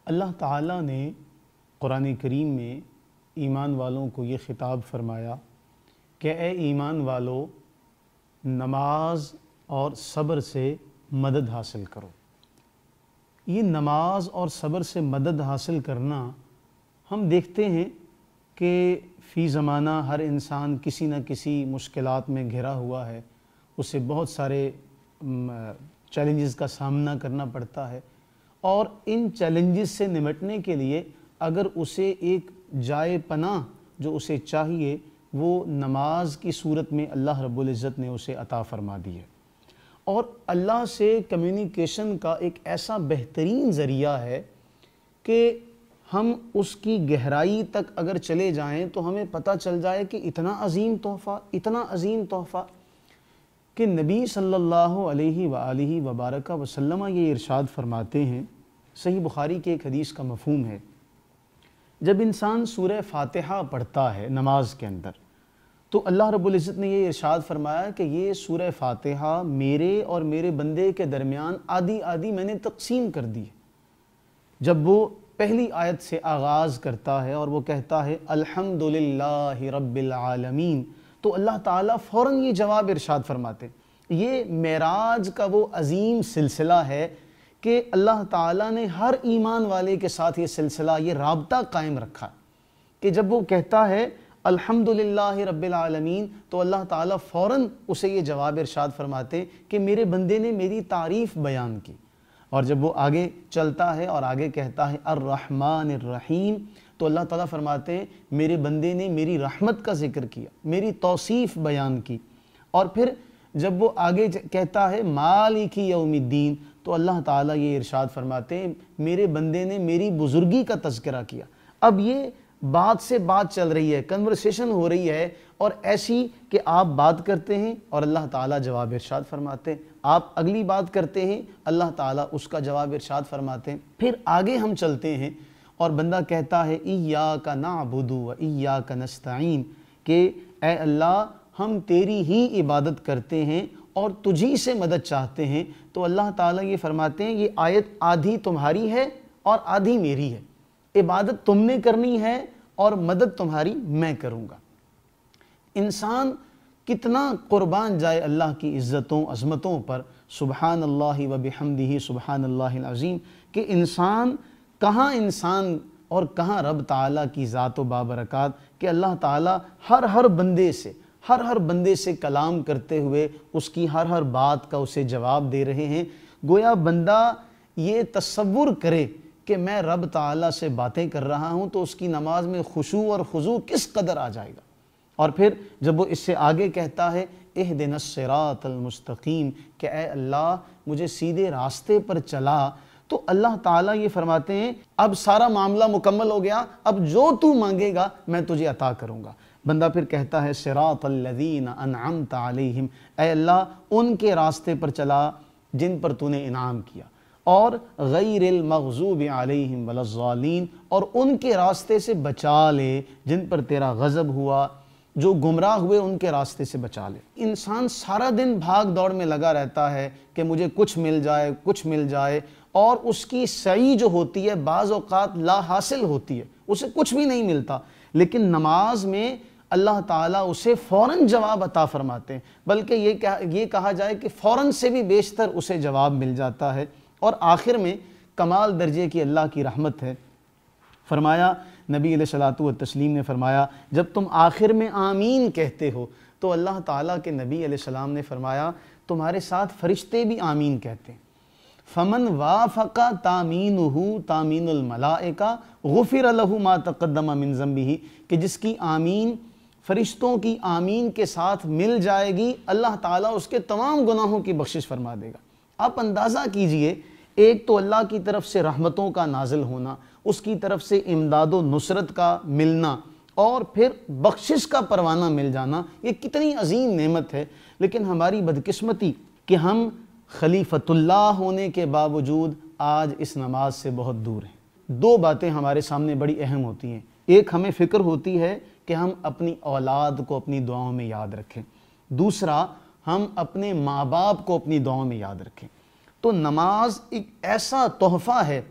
اللہ تعالیٰ نے قرآن کریم میں ایمان والوں کو یہ خطاب فرمایا کہ اے ایمان والو، نماز اور صبر سے مدد حاصل کرو۔ یہ نماز اور صبر سے مدد حاصل کرنا ہم دیکھتے ہیں کہ فی زمانہ ہر انسان کسی نہ کسی مشکلات میں گھرا ہوا ہے، اسے بہت سارے چیلنجز کا سامنا کرنا پڑتا ہے، اور ان چیلنجز سے نمٹنے کے لیے اگر اسے ایک جائے پناہ جو اسے چاہیے وہ نماز کی صورت میں اللہ رب العزت نے اسے عطا فرما دی ہے۔ اور اللہ سے کمیونیکیشن کا ایک ایسا بہترین ذریعہ ہے کہ ہم اس کی گہرائی تک اگر چلے جائیں تو ہمیں پتہ چل جائے کہ اتنا عظیم تحفہ کہ نبی صلی اللہ علیہ وآلہ وبارک وسلم یہ ارشاد فرماتے ہیں، صحیح بخاری کے ایک حدیث کا مفہوم ہے، جب انسان سورہ فاتحہ پڑھتا ہے نماز کے اندر تو اللہ رب العزت نے یہ ارشاد فرمایا کہ یہ سورہ فاتحہ میرے اور میرے بندے کے درمیان آدھی آدھی میں نے تقسیم کر دی ہے۔ جب وہ پہلی آیت سے آغاز کرتا ہے اور وہ کہتا ہے الحمدللہ رب العالمین، تو اللہ تعالیٰ فوراً یہ جواب ارشاد فرماتے ہیں۔ یہ معراج کا وہ عظیم سلسلہ ہے کہ اللہ تعالیٰ نے ہر ایمان والے کے ساتھ یہ سلسلہ، یہ رابطہ قائم رکھا کہ جب وہ کہتا ہے الحمدللہ رب العالمین تو اللہ تعالیٰ فوراً اسے یہ جواب ارشاد فرماتے ہیں کہ میرے بندے نے میری تعریف بیان کی۔ اور جب وہ آگے چلتا ہے اور آگے کہتا ہے الرحمن الرحیم تو اللہ تعالیٰ فرماتے ہیں میرے بندے نے میری رحمت کا ذکر کیا، میری توصیف بیان کی۔ اور پھر جب وہ آگے کہتا ہے مالک یوم الدین تو اللہ تعالیٰ یہ ارشاد فرماتے ہیں میرے بندے نے میری بزرگی کا تذکرہ کیا۔ اب یہ بات سے بات چل رہی ہے، کنورسیشن ہو رہی ہے، اور ایسی کہ آپ بات کرتے ہیں اور اللہ تعالیٰ جواب ارشاد فرماتے ہیں، آپ اگلی بات کرتے ہیں اللہ تعالیٰ اس کا جواب ارشاد فرماتے ہیں۔ پھر آگے ہم چلتے ہیں اور بندہ کہتا ہے ایاک نعبد و ایاک نستعین، کہ اے اللہ ہم تیری ہی عبادت کرتے ہیں اور تجھی سے مدد چاہتے ہیں، تو اللہ تعالیٰ یہ فرماتے ہیں یہ آیت آدھی تمہاری ہے اور آدھی میری ہے، عبادت تم نے کرنی ہے اور مدد تمہاری میں کروں گا۔ انسان کتنا قربان جائے اللہ کی عزتوں عظمتوں پر، سبحان اللہ و بحمدہ سبحان اللہ العظیم، کہ انسان اور کہاں رب تعالیٰ کی ذات و بابرکات کہ اللہ تعالیٰ ہر بندے سے کلام کرتے ہوئے اس کی ہر بات کا اسے جواب دے رہے ہیں۔ گویا بندہ یہ تصور کرے کہ میں رب تعالیٰ سے باتیں کر رہا ہوں تو اس کی نماز میں خشوع اور خضوع کس قدر آ جائے گا۔ اور پھر جب وہ اس سے آگے کہتا ہے اہدنا الصراط المستقیم، کہ اے اللہ مجھے سیدھے راستے پر چلا، تو اللہ تعالیٰ یہ فرماتے ہیں اب سارا معاملہ مکمل ہو گیا، اب جو تو مانگے گا میں تجھے عطا کروں گا۔ بندہ پھر کہتا ہے صراط الذین انعمت علیہم، اے اللہ ان کے راستے پر چلا جن پر تو نے انعام کیا، اور غیر المغضوب علیہم ولا الضالین، اور ان کے راستے سے بچا لے جن پر تیرا غضب ہوا، جو گمراہ ہوئے ان کے راستے سے بچا لے۔ انسان سارا دن بھاگ دوڑ میں لگا رہتا ہے کہ مجھے کچھ مل جائے، اور اس کی سعی جو ہوتی ہے بعض اوقات لا حاصل ہوتی ہے، اسے کچھ بھی نہیں ملتا، لیکن نماز میں اللہ تعالیٰ اسے فوراً جواب عطا فرماتے ہیں، بلکہ یہ کہا جائے کہ فوراً سے بھی بیشتر اسے جواب مل جاتا ہے۔ اور آخر میں کمال درجے کی اللہ کی رحمت ہے، فرمایا نبی علیہ الصلوۃ والتسلیم نے فرمایا جب تم آخر میں آمین کہتے ہو تو اللہ تعالیٰ کے نبی علیہ السلام نے فرمایا تمہارے ساتھ فرشتے بھی آمین کہتے ہیں۔ فمن وافق تامینہ تامین الملائکہ غفر لہ ما تقدم من ذنبہ، کہ جس کی آمین فرشتوں کی آمین کے ساتھ مل جائے گی اللہ تعالیٰ اس کے تمام گناہوں کی بخشش فرما دے گا۔ آپ اندازہ کیجئے، ایک تو اللہ کی طرف سے رحمتوں کا نازل ہونا، اس کی طرف سے امداد و نصرت کا ملنا، اور پھر بخشش کا پروانہ مل جانا، یہ کتنی عظیم نعمت ہے۔ لیکن ہماری بدقسمتی کہ ہم خلیفۃ اللہ ہونے کے باوجود آج اس نماز سے بہت دور ہیں۔ دو باتیں ہمارے سامنے بڑی اہم ہوتی ہیں، ایک ہمیں فکر ہوتی ہے کہ ہم اپنی اولاد کو اپنی دعاؤں میں یاد رکھیں، دوسرا ہم اپنے ماں باپ کو اپنی دعاؤں میں یاد رکھیں۔ تو نماز ایک ایسا تحفہ ہے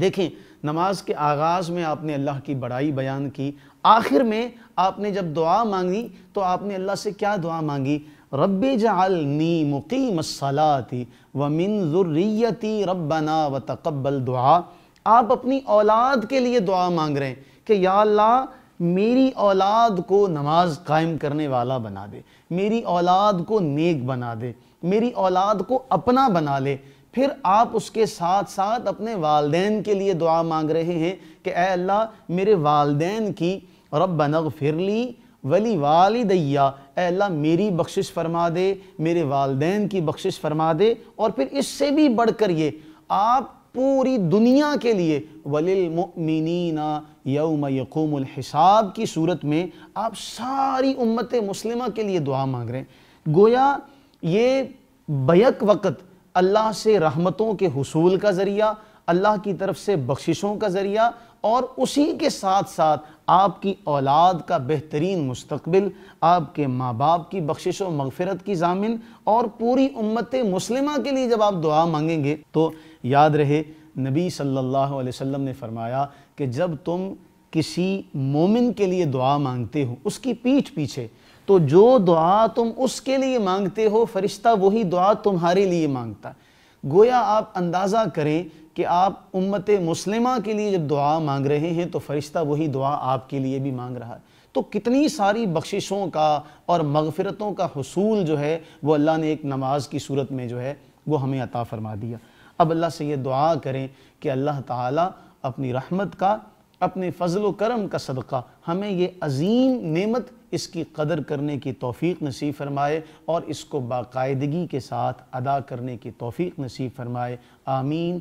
دیکھیں نماز کے آغاز میں آپ نے اللہ کی بڑائی بیان کی، آخر میں آپ نے جب دعا مانگی تو آپ نے اللہ سے کیا دعا مانگی؟ رب اجعلنی مقیم الصلاۃ ومن ذریتی ربنا وتقبل دعا۔ آپ اپنی اولاد کے لیے دعا مانگ رہے ہیں کہ یا اللہ میری اولاد کو نماز قائم کرنے والا بنا دے، میری اولاد کو نیک بنا دے، میری اولاد کو اپنا بنا لے۔ پھر آپ اس کے ساتھ ساتھ اپنے والدین کے لیے دعا مانگ رہے ہیں کہ اے اللہ میرے والدین کی ربنا اغفر لی ولی والدی، اے اللہ میری بخشش فرما دے، میرے والدین کی بخشش فرما دے، اور پھر اس سے بھی بڑھ کر یہ آپ پوری دنیا کے لیے وَلِلْمُؤْمِنِينَ یوم یقوم الحساب کی صورت میں آپ ساری امت مسلمہ کے لیے دعا مانگ رہے ہیں۔ گویا یہ بیک وقت اللہ سے رحمتوں کے حصول کا ذریعہ، اللہ کی طرف سے بخششوں کا ذریعہ، اور اسی کے ساتھ ساتھ آپ کی اولاد کا بہترین مستقبل، آپ کے ماں باپ کی بخشش و مغفرت کی ضامن، اور پوری امت مسلمہ کے لیے جب آپ دعا مانگیں گے تو یاد رہے نبی صلی اللہ علیہ وسلم نے فرمایا کہ جب تم کسی مومن کے لیے دعا مانگتے ہو اس کی پیٹھ پیچھے، تو جو دعا تم اس کے لیے مانگتے ہو فرشتہ وہی دعا تمہارے لیے مانگتا ہے۔ گویا آپ اندازہ کریں کہ آپ امت مسلمہ کے لیے جب دعا مانگ رہے ہیں تو فرشتہ وہی دعا آپ کے لیے بھی مانگ رہا ہے۔ تو کتنی ساری بخششوں کا اور مغفرتوں کا حصول جو ہے وہ اللہ نے ایک نماز کی صورت میں جو ہے وہ ہمیں عطا فرما دیا۔ اب اللہ سے یہ دعا کریں کہ اللہ تعالیٰ اپنی رحمت کا، اپنے فضل و کرم کا صدقہ ہمیں یہ عظیم نعمت اس کی قدر کرنے کی توفیق نصیب فرمائے، اور اس کو باقاعدگی کے ساتھ ادا کرنے کی توفیق نصیب فرمائے۔ آمین۔